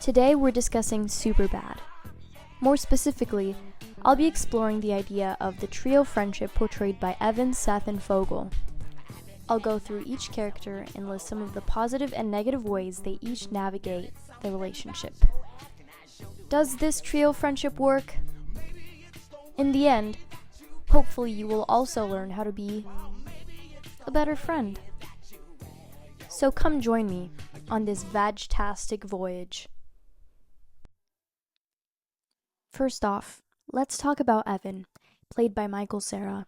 Today we're discussing Superbad. More specifically, I'll be exploring the idea of the trio friendship portrayed by Evan, Seth, and Fogle. I'll go through each character and list some of the positive and negative ways they each navigate the relationship. Does this trio friendship work? In the end, hopefully you will also learn how to be a better friend. So come join me on this vag-tastic voyage. First off, let's talk about Evan, played by Michael Cera.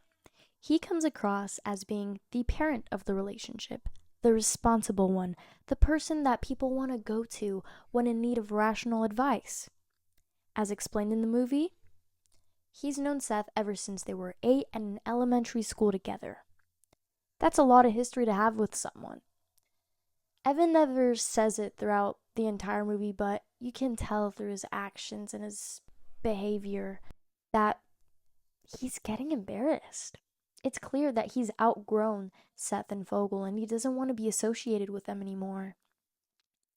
He comes across as being the parent of the relationship, the responsible one, the person that people want to go to when in need of rational advice. As explained in the movie, he's known Seth ever since they were 8 and in elementary school together. That's a lot of history to have with someone. Evan never says it throughout the entire movie, but you can tell through his actions and his behavior that he's getting embarrassed. It's clear that he's outgrown Seth and Fogle and he doesn't want to be associated with them anymore.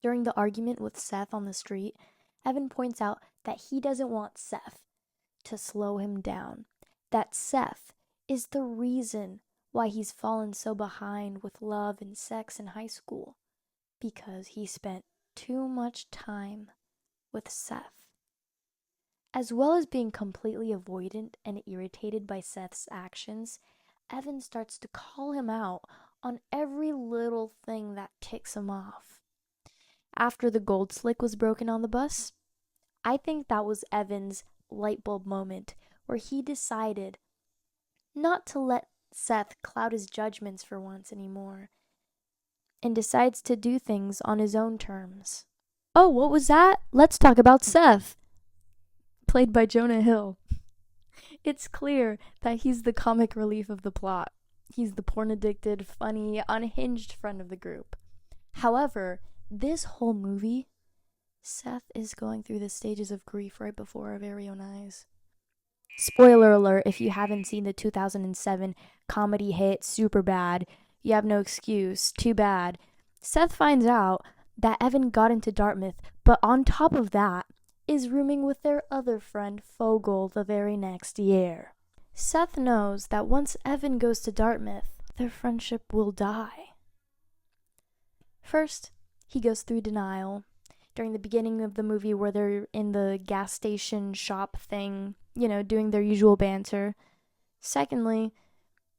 During the argument with Seth on the street, Evan points out that he doesn't want Seth to slow him down, that Seth is the reason why he's fallen so behind with love and sex in high school, because he spent too much time with Seth. As well as being completely avoidant and irritated by Seth's actions, Evan starts to call him out on every little thing that ticks him off. After the gold slick was broken on the bus, I think that was Evan's light bulb moment where he decided not to let Seth cloud his judgments for once anymore and decides to do things on his own terms. Oh, what was that? Let's talk about Seth, played by Jonah Hill. It's clear that he's the comic relief of the plot. He's the porn-addicted, funny, unhinged friend of the group. However, this whole movie, Seth is going through the stages of grief right before our very own eyes. Spoiler alert, if you haven't seen the 2007 comedy hit Superbad, you have no excuse. Too bad. Seth finds out that Evan got into Dartmouth, but on top of that, is rooming with their other friend Fogle the very next year. Seth knows that once Evan goes to Dartmouth, their friendship will die. First, he goes through denial. During the beginning of the movie where they're in the gas station shop thing, doing their usual banter. Secondly,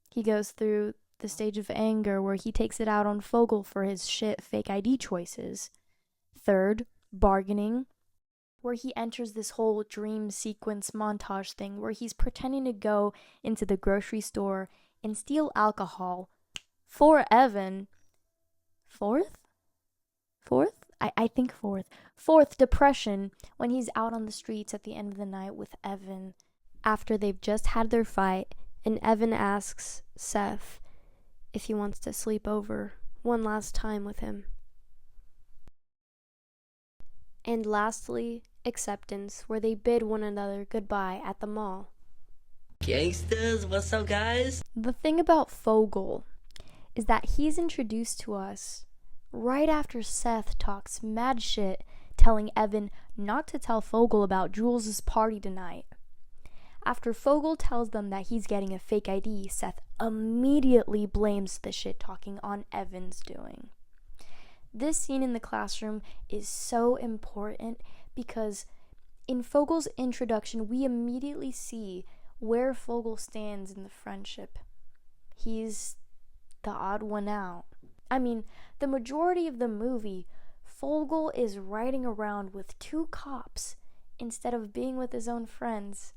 he goes through the stage of anger where he takes it out on Fogle for his shit fake ID choices. Third, bargaining, where he enters this whole dream sequence montage thing where he's pretending to go into the grocery store and steal alcohol for Evan. Fourth? I think fourth. Fourth, depression, when he's out on the streets at the end of the night with Evan after they've just had their fight, and Evan asks Seth if he wants to sleep over one last time with him. And lastly, acceptance, where they bid one another goodbye at the mall. Gangsters, what's up, guys? The thing about Fogle is that he's introduced to us right after Seth talks mad shit, telling Evan not to tell Fogle about Jules' party tonight. After Fogle tells them that he's getting a fake ID, Seth immediately blames the shit talking on Evan's doing. This scene in the classroom is so important because in Fogle's introduction, we immediately see where Fogle stands in the friendship. He's the odd one out. I mean, the majority of the movie, Fogle is riding around with 2 cops instead of being with his own friends.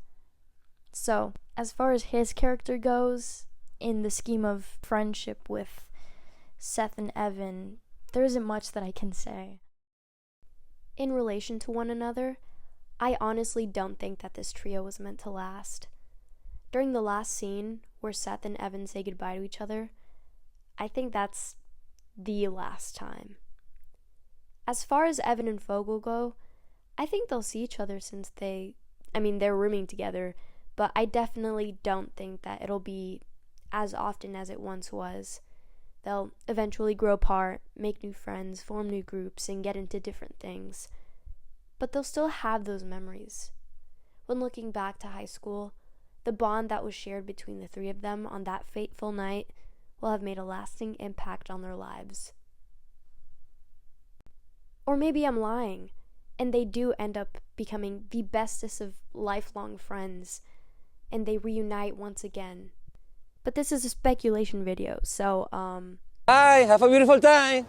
So, as far as his character goes, in the scheme of friendship with Seth and Evan, there isn't much that I can say. In relation to one another, I honestly don't think that this trio was meant to last. During the last scene, where Seth and Evan say goodbye to each other, I think that's the last time. As far as Evan and Fogle go, I think they'll see each other since they're rooming together, but I definitely don't think that it'll be as often as it once was. They'll eventually grow apart, make new friends, form new groups, and get into different things. but they'll still have those memories. When looking back to high school, the bond that was shared between the three of them on that fateful night will have made a lasting impact on their lives. Or maybe I'm lying, and they do end up becoming the bestest of lifelong friends, and they reunite once again. But this is a speculation video, so Bye, have a beautiful time.